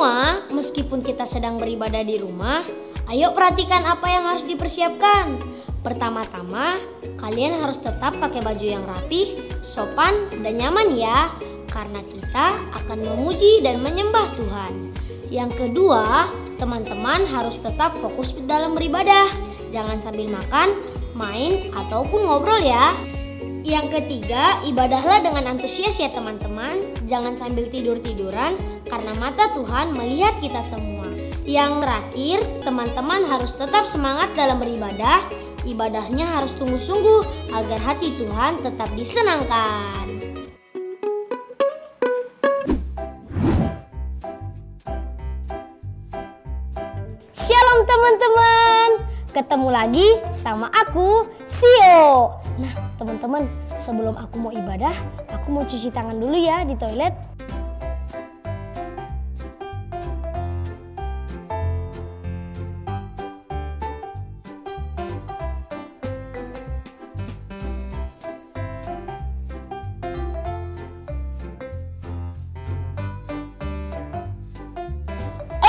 semua, meskipun kita sedang beribadah di rumah, ayo perhatikan apa yang harus dipersiapkan. Pertama-tama, kalian harus tetap pakai baju yang rapih, sopan, dan nyaman ya, karena kita akan memuji dan menyembah Tuhan. Yang kedua, teman-teman harus tetap fokus dalam beribadah. Jangan sambil makan, main, ataupun ngobrol ya. Yang ketiga, ibadahlah dengan antusias ya teman-teman. Jangan sambil tidur-tiduran, karena mata Tuhan melihat kita semua. Yang terakhir, teman-teman harus tetap semangat dalam beribadah. Ibadahnya harus sungguh-sungguh agar hati Tuhan tetap disenangkan. Shalom teman-teman, ketemu lagi sama aku, Sio. Nah teman-teman, sebelum aku mau ibadah, aku mau cuci tangan dulu ya di toilet.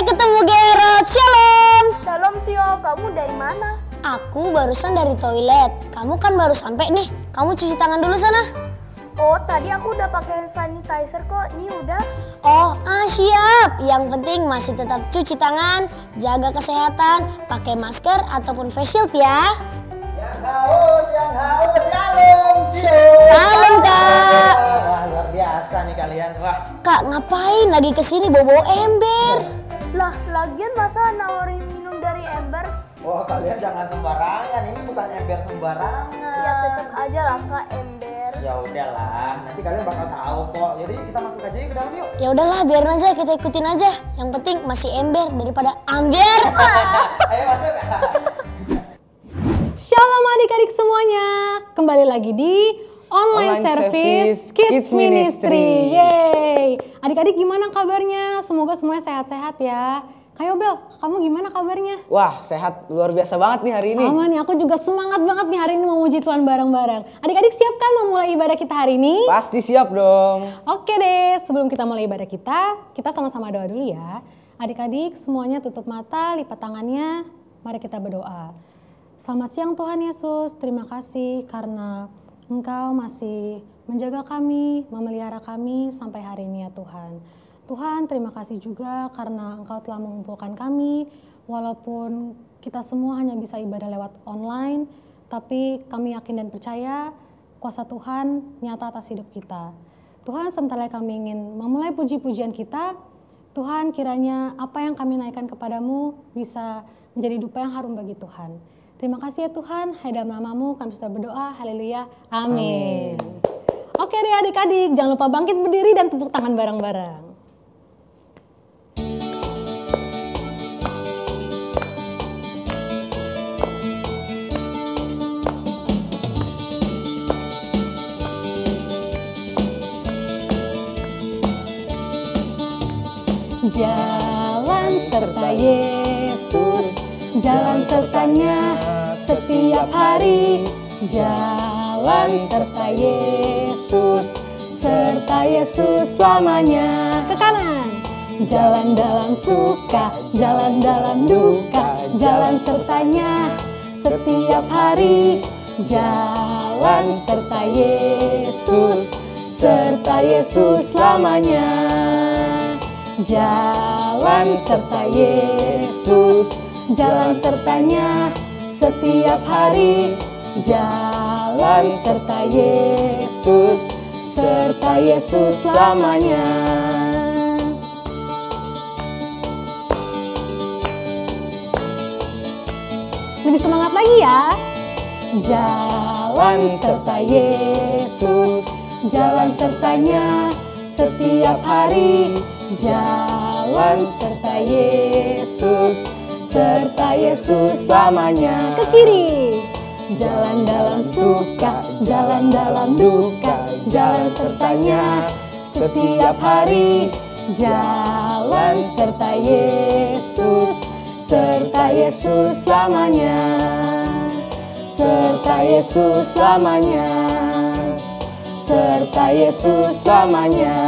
Ketemu Gerard, shalom. Shalom Sio, kamu dari mana? Aku barusan dari toilet. Kamu kan baru sampai nih. Kamu cuci tangan dulu sana. Oh, tadi aku udah pakai hand sanitizer kok. Ini udah. Oh, siap. Yang penting masih tetap cuci tangan, jaga kesehatan, pakai masker ataupun face shield ya. Yang haus, shalom. Salam Kak. Wah, luar biasa nih kalian. Wah. Kak, ngapain lagi kesini bawa ember? Lah, lagian masa nawarin minum dari ember? Wah, kalian jangan sembarangan. Ini bukan ember sembarangan. Ya tetap aja lah Kak, ember. Ya udahlah, nanti kalian bakal tahu kok. Jadi kita masuk aja yuk ke dalam yuk. Ya udahlah, biarin aja, kita ikutin aja. Yang penting masih ember daripada amber. Ayo masuk. Shalom adik-adik semuanya, kembali lagi di Online Service Kids Ministry. Yeay. Adik-adik gimana kabarnya? Semoga semuanya sehat-sehat ya. Kayo Bel, kamu gimana kabarnya? Wah, sehat luar biasa banget nih hari ini. Sama nih, aku juga semangat banget nih hari ini memuji Tuhan bareng-bareng. Adik-adik siap kan memulai ibadah kita hari ini? Pasti siap dong. Oke deh, sebelum kita mulai ibadah kita sama-sama doa dulu ya. Adik-adik semuanya tutup mata, lipat tangannya, mari kita berdoa. Selamat siang Tuhan Yesus, terima kasih karena Engkau masih menjaga kami, memelihara kami sampai hari ini ya Tuhan. Tuhan terima kasih juga karena Engkau telah mengumpulkan kami, walaupun kita semua hanya bisa ibadah lewat online, tapi kami yakin dan percaya kuasa Tuhan nyata atas hidup kita. Tuhan sementara kami ingin memulai puji-pujian kita, Tuhan kiranya apa yang kami naikkan kepadamu bisa menjadi dupa yang harum bagi Tuhan. Terima kasih ya Tuhan, hai dalam namamu kami sudah berdoa, haleluya, amin. Oke deh adik-adik, jangan lupa bangkit berdiri dan tepuk tangan bareng-bareng. Jalan serta Yesus, jalan sertanya setiap hari. Jalan serta Yesus selamanya. Ke kanan. Jalan dalam suka, jalan dalam duka, jalan sertanya setiap hari. Jalan serta Yesus selamanya. Jalan serta Yesus, jalan sertanya setiap hari. Jalan serta Yesus selamanya. Lebih semangat lagi ya. Jalan serta Yesus, jalan sertanya setiap hari. Jalan serta Yesus selamanya. Ke kiri. Jalan dalam suka, jalan dalam duka, jalan sertanya setiap hari. Jalan serta Yesus selamanya. Serta Yesus selamanya. Serta Yesus selamanya.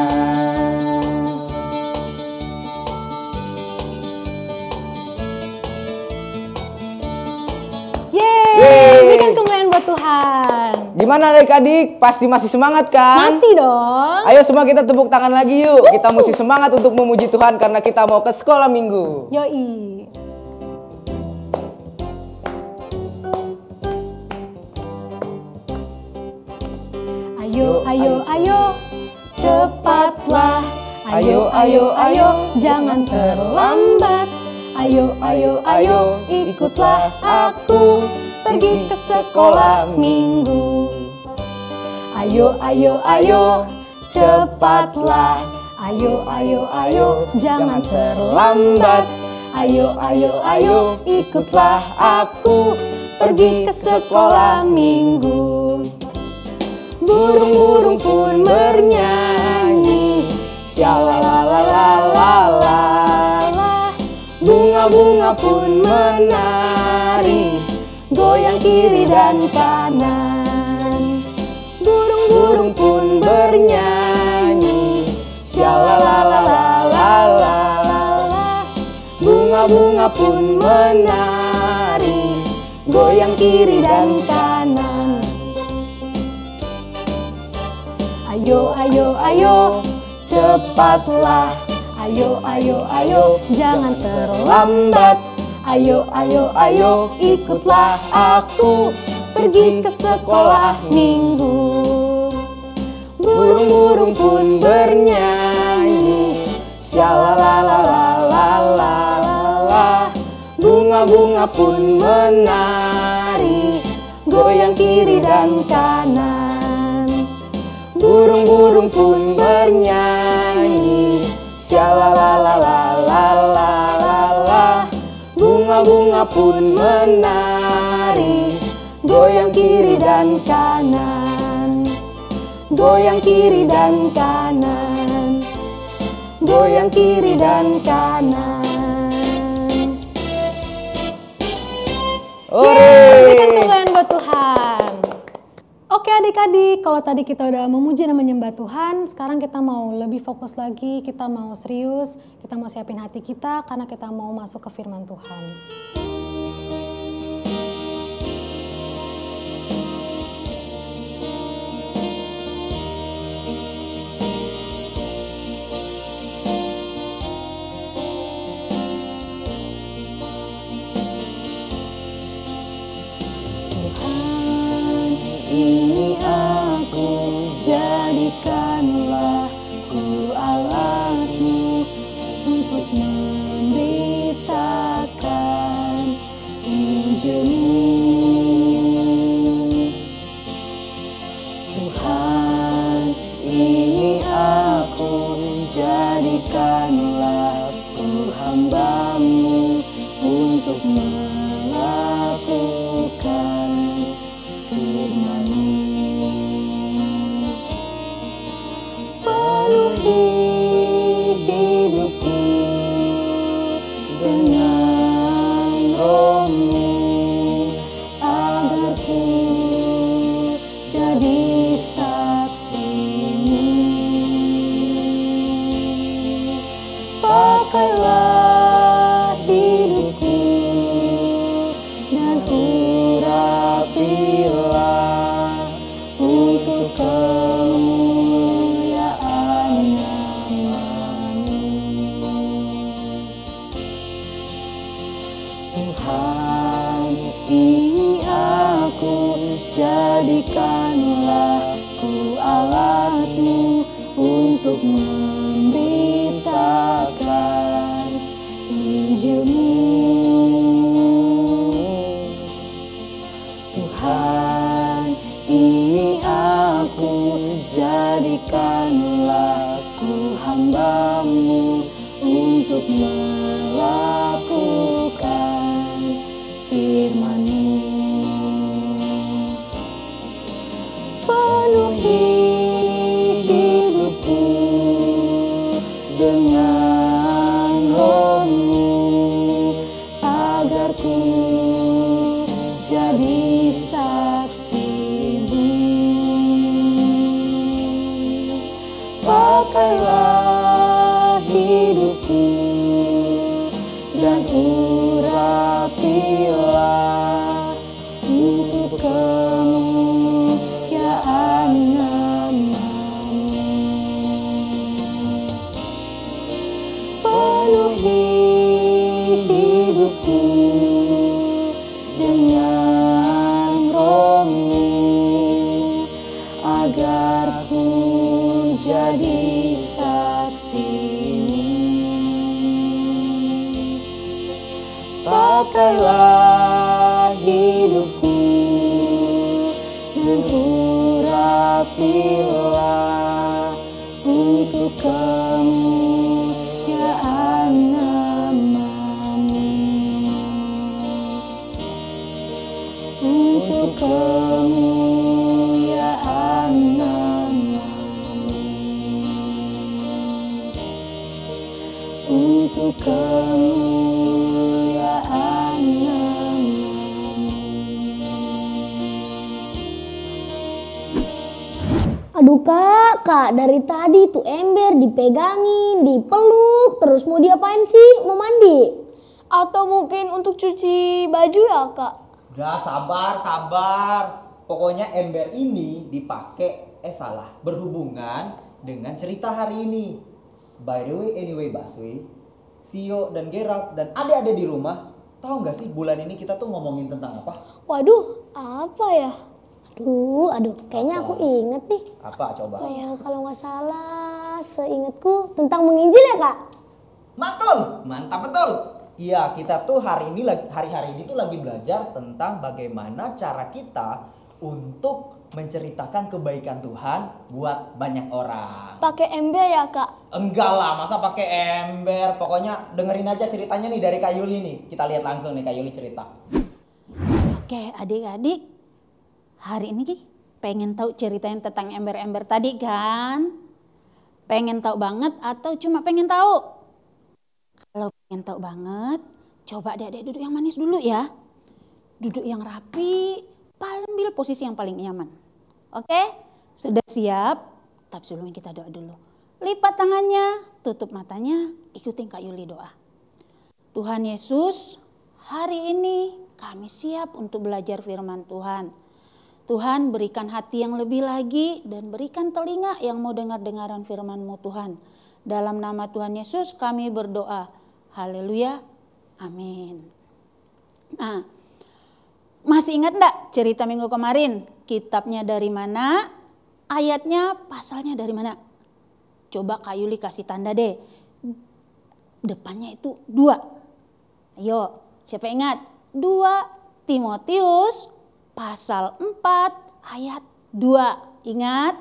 Tuhan. Gimana adik-adik? Pasti masih semangat kan? Masih dong. Ayo semua kita tepuk tangan lagi yuk. Kita mesti semangat untuk memuji Tuhan karena kita mau ke sekolah minggu. Yoi. Ayo, ayo, ayo, cepatlah. Ayo, ayo, ayo, jangan terlambat. Ayo, ayo, ayo, ikutlah aku pergi ke sekolah minggu. Ayo, ayo, ayo, cepatlah. Ayo, ayo, ayo, jangan terlambat. Ayo, ayo, ayo, ikutlah aku pergi ke sekolah minggu. Burung-burung pun bernyanyi, shalalalalala. Bunga-bunga pun menari, goyang kiri dan kanan. Burung-burung pun bernyanyi, shalalalalala. Bunga-bunga pun menari, goyang kiri dan kanan. Ayo, ayo, ayo, cepatlah. Ayo, ayo, ayo, jangan terlambat. Ayo, ayo, ayo, ikutlah aku pergi ke sekolah minggu. Burung-burung pun bernyanyi, shalalalalala. Bunga-bunga pun menari, goyang kiri dan kanan. Burung-burung pun bernyanyi, shalalalalala. Bunga-bunga pun menari, goyang kiri dan kanan. Goyang kiri dan kanan. Goyang kiri dan kanan. Berikan kemuliaan buat Tuhan. Oke adik-adik, kalau tadi kita udah memuji dan menyembah Tuhan, sekarang kita mau lebih fokus lagi, kita mau serius, kita mau siapin hati kita karena kita mau masuk ke firman Tuhan. Ini aku, jadikanlah ku alatmu untuk memberitakan Injil-Mu. Tuhan, ini aku, jadikanlah ku hamba-Mu untuk melakukan firman-Mu. Penuhi hidupku dengan Roh-Mu agar ku jadi saksi-Mu. Pakailah hidupku dan urapilah untuk kemuliaan nama-Mu. Tuhan, ini aku, jadikanlah ku alat-Mu untuk memberitakan Injil-Mu. Tuhan, ini aku, jadikanlah ku hamba-Mu untuk melakukan firman-Mu. Penuhi hidupku dengan Roh-Mu agar ku jadi saksi-Mu. Pakailah hidupku dan urapilah untuk kemuliaan hidupku dengan rohmu, agar ku jadi saksimu. Pakailah hidupku dan urapilah untuk kemuliaan nama-Mu, untuk kemuliaan nama-Mu, untuk kemuliaan nama-Mu. Aduh kak, dari tadi tuh ember dipegangin, dipeluk, terus mau diapain sih? Mau mandi? Atau mungkin untuk cuci baju ya kak? Udah sabar. Pokoknya ember ini dipakai berhubungan dengan cerita hari ini. By the way, anyway Baswe, Sio dan Gerald dan adik-adik di rumah, tahu nggak sih bulan ini kita tuh ngomongin tentang apa? Waduh, apa ya? Aduh, kayaknya aku inget nih. Apa coba? Kalau nggak salah, seingatku tentang menginjil ya kak? Mantul, mantap betul. Iya, kita tuh hari ini tuh lagi belajar tentang bagaimana cara kita untuk menceritakan kebaikan Tuhan buat banyak orang. Pakai ember ya kak? Enggak lah, masa pakai ember. Pokoknya dengerin aja ceritanya nih dari Kak Yuli nih. Kita lihat langsung nih Kak Yuli cerita. Oke adik-adik, hari ini pengen tahu ceritain tentang ember-ember tadi kan? Pengen tahu banget atau cuma pengen tahu? Kalau pengen tahu banget, coba adik-adik duduk yang manis dulu ya. Duduk yang rapi, ambil posisi yang paling nyaman. Oke? Sudah siap? Tapi sebelumnya kita doa dulu. Lipat tangannya, tutup matanya, ikutin Kak Yuli doa. Tuhan Yesus, hari ini kami siap untuk belajar firman Tuhan. Tuhan berikan hati yang lebih lagi dan berikan telinga yang mau dengar-dengaran firman-Mu Tuhan. Dalam nama Tuhan Yesus kami berdoa. Haleluya. Amin. Nah, masih ingat enggak cerita minggu kemarin? Kitabnya dari mana? Ayatnya, pasalnya dari mana? Coba Kak Yuli kasih tanda deh. Depannya itu 2. Ayo, siapa ingat? 2 Timotius pasal 4 ayat 2. Ingat?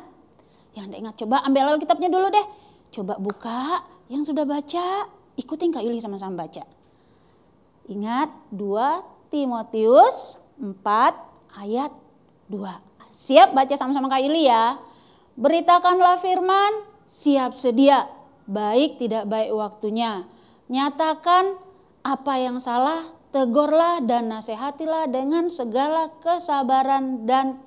Yang enggak ingat coba ambil kitabnya dulu deh. Coba buka yang sudah baca, ikutin Kak Yuli sama-sama baca. Ingat 2 Timotius 4 ayat 2. Siap baca sama-sama Kak Yuli ya. Beritakanlah firman, siap sedia, baik tidak baik waktunya. Nyatakan apa yang salah, tegurlah dan nasihatilah dengan segala kesabaran dan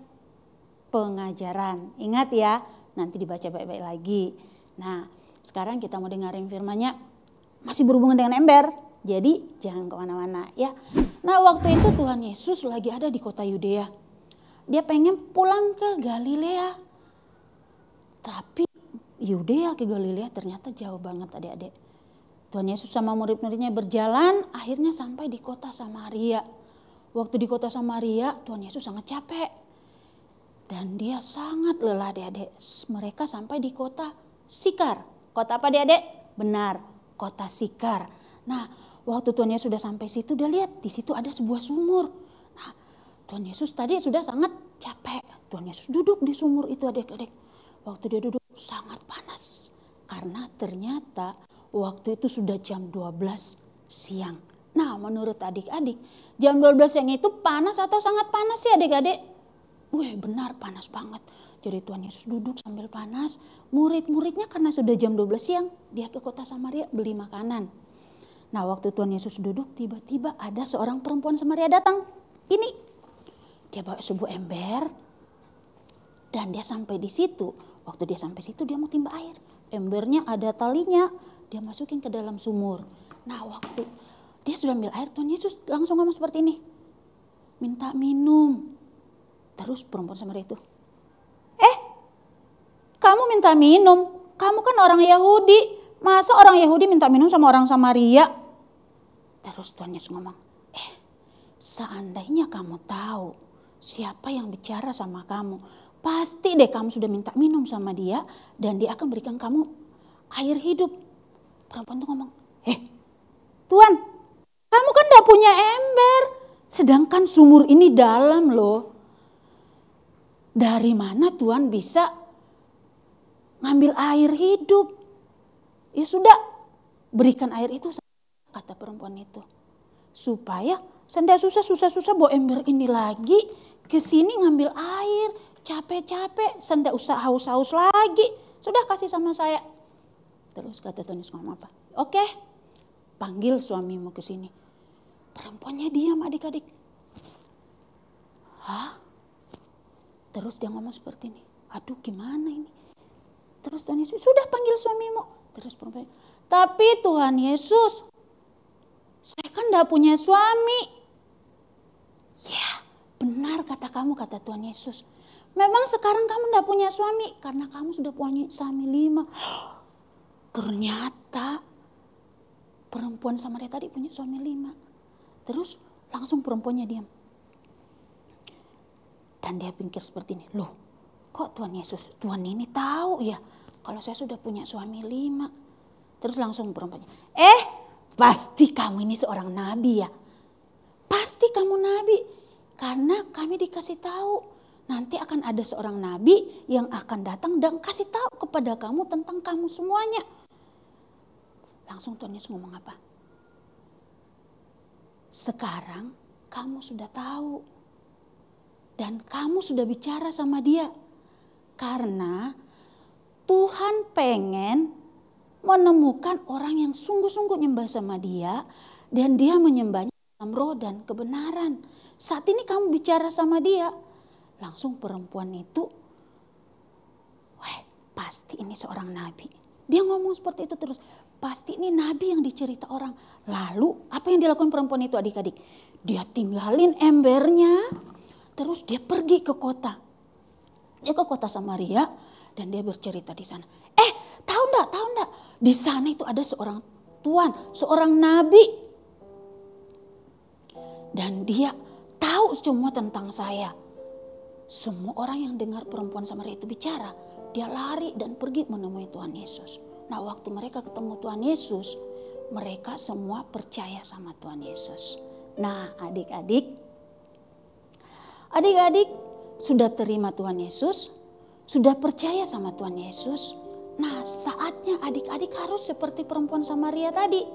pengajaran. Ingat ya, nanti dibaca baik-baik lagi. Nah, sekarang kita mau dengerin firman-Nya. Masih berhubungan dengan ember, jadi jangan kemana-mana ya. Nah, waktu itu Tuhan Yesus lagi ada di kota Yudea. Dia pengen pulang ke Galilea. Tapi Yudea ke Galilea ternyata jauh banget adik-adik. Tuhan Yesus sama murid-muridnya berjalan, akhirnya sampai di kota Samaria. Waktu di kota Samaria, Tuhan Yesus sangat capek. Dan dia sangat lelah adik-adik. Mereka sampai di kota Sikar. Kota apa adik-adik? Benar, kota Sikar. Nah, waktu Tuhan Yesus sudah sampai situ, dia lihat di situ ada sebuah sumur. Nah, Tuhan Yesus tadi sudah sangat capek. Tuhan Yesus duduk di sumur itu adik-adik. Waktu dia duduk sangat panas. Karena ternyata waktu itu sudah jam 12 siang. Nah, menurut adik-adik, jam 12 siang itu panas atau sangat panas sih adik-adik? Wih, benar panas banget. Jadi Tuhan Yesus duduk sambil panas. Murid-muridnya karena sudah jam 12 siang, dia ke kota Samaria beli makanan. Nah, waktu Tuhan Yesus duduk, tiba-tiba ada seorang perempuan Samaria datang. Ini, dia bawa sebuah ember. Dan dia sampai di situ. Waktu dia sampai situ, dia mau timba air. Embernya ada talinya, dia masukin ke dalam sumur. Nah, waktu dia sudah ambil air, Tuhan Yesus langsung ngomong seperti ini. Minta minum. Terus perempuan Samaria itu, kamu minta minum? Kamu kan orang Yahudi. Masa orang Yahudi minta minum sama orang Samaria? Terus Tuhan Yesus ngomong, seandainya kamu tahu siapa yang bicara sama kamu, pasti deh kamu sudah minta minum sama dia dan dia akan berikan kamu air hidup. Perempuan itu ngomong, Tuhan, kamu kan gak punya ember, sedangkan sumur ini dalam loh. Dari mana Tuhan bisa ngambil air hidup? Ya sudah, berikan air itu, kata perempuan itu. Supaya saya susah-susah bawa ember ini lagi ke sini ngambil air, capek-capek, saya ndak usah haus-haus lagi. Sudah kasih sama saya. Terus kata Tuhan Yesus ngomong apa? Oke, panggil suamimu ke sini. Perempuannya diam adik-adik. Hah? Terus dia ngomong seperti ini. Aduh gimana ini? Terus Tuhan Yesus, sudah panggil suamimu. Terus perempuan, tapi Tuhan Yesus, saya kan gak punya suami. Ya benar kata kamu, kata Tuhan Yesus. Memang sekarang kamu gak punya suami karena kamu sudah punya suami 5. Ternyata perempuan Samaria tadi punya suami 5. Terus langsung perempuannya diam. Dan dia pikir seperti ini, loh kok Tuhan Yesus, Tuhan ini tahu ya kalau saya sudah punya suami 5. Terus langsung perempuannya, pasti kamu ini seorang nabi ya. Pasti kamu nabi. Karena kami dikasih tahu nanti akan ada seorang nabi yang akan datang dan kasih tahu kepada kamu tentang kamu semuanya. Langsung Tuhan Yesus ngomong apa? Sekarang kamu sudah tahu. Dan kamu sudah bicara sama dia. Karena Tuhan pengen menemukan orang yang sungguh-sungguh nyembah sama dia. Dan dia menyembahnya dalam roh dan kebenaran. Saat ini kamu bicara sama dia. Langsung perempuan itu, pasti ini seorang nabi. Dia ngomong seperti itu terus. Pasti ini nabi yang dicerita orang. Lalu apa yang dilakukan perempuan itu adik-adik? Dia tinggalin embernya. Terus dia pergi ke kota. Dia ke kota Samaria dan dia bercerita di sana. Tahu enggak? Di sana itu ada seorang tuan, seorang nabi. Dan dia tahu semua tentang saya. Semua orang yang dengar perempuan Samaria itu bicara, dia lari dan pergi menemui Tuhan Yesus. Nah, waktu mereka ketemu Tuhan Yesus, mereka semua percaya sama Tuhan Yesus. Nah, adik-adik sudah terima Tuhan Yesus, sudah percaya sama Tuhan Yesus. Nah, saatnya adik-adik harus seperti perempuan Samaria tadi,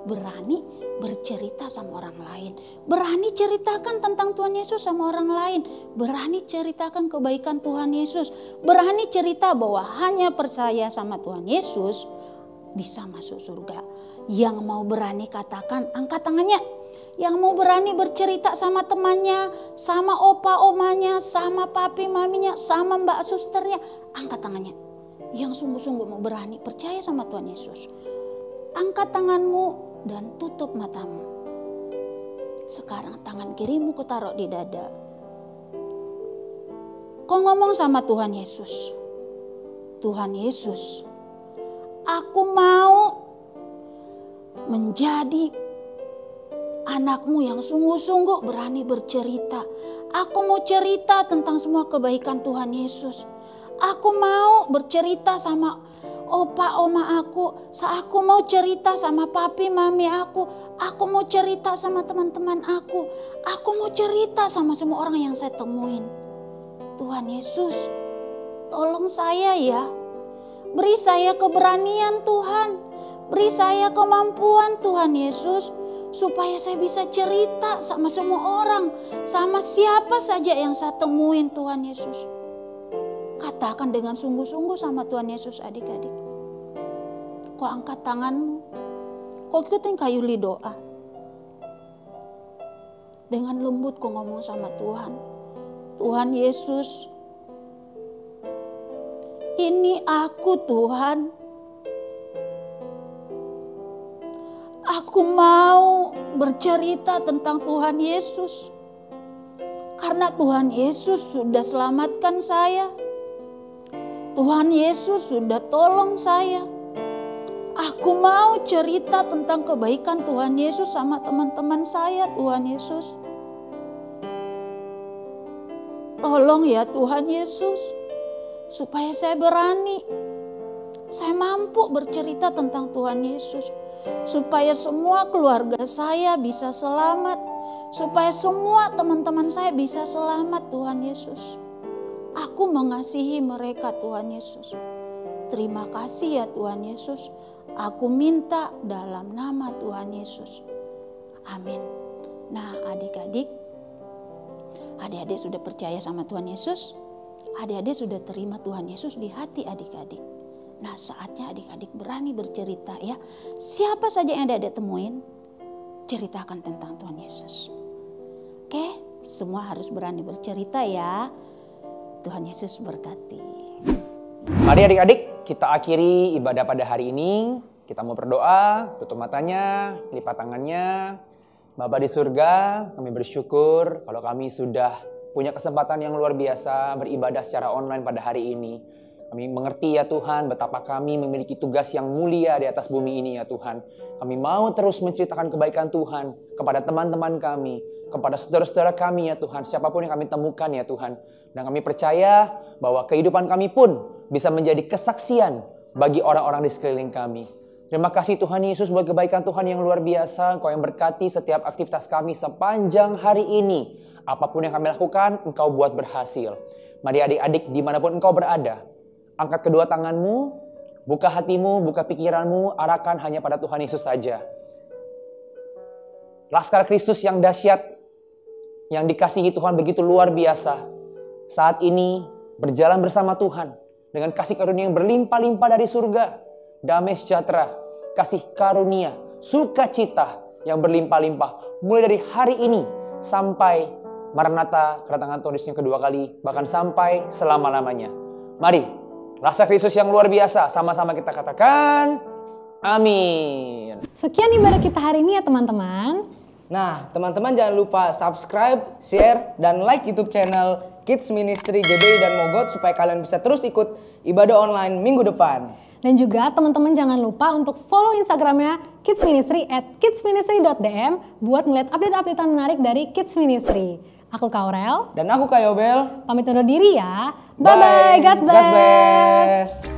berani bercerita sama orang lain, berani ceritakan tentang Tuhan Yesus sama orang lain, berani ceritakan kebaikan Tuhan Yesus, berani cerita bahwa hanya percaya sama Tuhan Yesus bisa masuk surga. Yang mau berani katakan, angkat tangannya. Yang mau berani bercerita sama temannya, sama opa omanya, sama papi maminya, sama mbak susternya, angkat tangannya. Yang sungguh-sungguh mau berani percaya sama Tuhan Yesus, angkat tanganmu dan tutup matamu. Sekarang tangan kirimu kau taruh di dada. Kau ngomong sama Tuhan Yesus, Tuhan Yesus, aku mau menjadi anakmu yang sungguh-sungguh berani bercerita. Aku mau cerita tentang semua kebaikan Tuhan Yesus. Aku mau bercerita sama opa oma aku. Aku mau cerita sama papi mami aku. Aku mau cerita sama teman-teman aku. Aku mau cerita sama semua orang yang saya temuin. Tuhan Yesus, tolong saya ya. Beri saya keberanian Tuhan. Beri saya kemampuan Tuhan Yesus. Supaya saya bisa cerita sama semua orang. Sama siapa saja yang saya temuin Tuhan Yesus. Katakan dengan sungguh-sungguh sama Tuhan Yesus adik-adik. Kau angkat tanganmu. Kau ikutin Kayuli doa. Dengan lembut kau ngomong sama Tuhan. Tuhan Yesus. Ini aku Tuhan. Aku mau bercerita tentang Tuhan Yesus. Karena Tuhan Yesus sudah selamatkan saya. Tuhan Yesus sudah tolong saya. Aku mau cerita tentang kebaikan Tuhan Yesus sama teman-teman saya, Tuhan Yesus. Tolong ya Tuhan Yesus, supaya saya berani, saya mampu bercerita tentang Tuhan Yesus. Supaya semua keluarga saya bisa selamat, supaya semua teman-teman saya bisa selamat Tuhan Yesus. Aku mengasihi mereka Tuhan Yesus. Terima kasih ya Tuhan Yesus. Aku minta dalam nama Tuhan Yesus. Amin. Nah adik-adik sudah percaya sama Tuhan Yesus? Adik-adik sudah terima Tuhan Yesus di hati adik-adik? Nah saatnya adik-adik berani bercerita ya. Siapa saja yang adik-adik temuin, ceritakan tentang Tuhan Yesus. Oke, semua harus berani bercerita ya. Tuhan Yesus berkati. Mari adik-adik, kita akhiri ibadah pada hari ini. Kita mau berdoa, tutup matanya, lipat tangannya. Bapa di surga, kami bersyukur kalau kami sudah punya kesempatan yang luar biasa beribadah secara online pada hari ini. Kami mengerti ya Tuhan betapa kami memiliki tugas yang mulia di atas bumi ini ya Tuhan. Kami mau terus menceritakan kebaikan Tuhan kepada teman-teman kami, kepada saudara-saudara kami ya Tuhan, siapapun yang kami temukan ya Tuhan. Dan kami percaya bahwa kehidupan kami pun bisa menjadi kesaksian bagi orang-orang di sekeliling kami. Terima kasih Tuhan Yesus buat kebaikan Tuhan yang luar biasa. Engkau yang berkati setiap aktivitas kami sepanjang hari ini. Apapun yang kami lakukan, Engkau buat berhasil. Mari adik-adik dimanapun Engkau berada, angkat kedua tanganmu, buka hatimu, buka pikiranmu, arahkan hanya pada Tuhan Yesus saja. Laskar Kristus yang dahsyat, yang dikasihi Tuhan begitu luar biasa, saat ini berjalan bersama Tuhan dengan kasih karunia yang berlimpah-limpah dari surga. Damai sejahtera, kasih karunia, sukacita yang berlimpah-limpah. Mulai dari hari ini sampai Maranatha, kedatangan Tuhan Yesus yang kedua kali, bahkan sampai selama-lamanya. Mari, laskar Kristus yang luar biasa, sama-sama kita katakan, amin. Sekian ibadah kita hari ini ya teman-teman. Nah, teman-teman jangan lupa subscribe, share, dan like YouTube channel Kids Ministry GBI dan Mogot supaya kalian bisa terus ikut ibadah online minggu depan. Dan juga teman-teman jangan lupa untuk follow Instagramnya Kids Ministry @kidsministry.dm buat ngeliat update-updatean menarik dari Kids Ministry. Aku Kaurel. Dan aku Kayobel. Pamit undur diri ya. Bye-bye. God bless.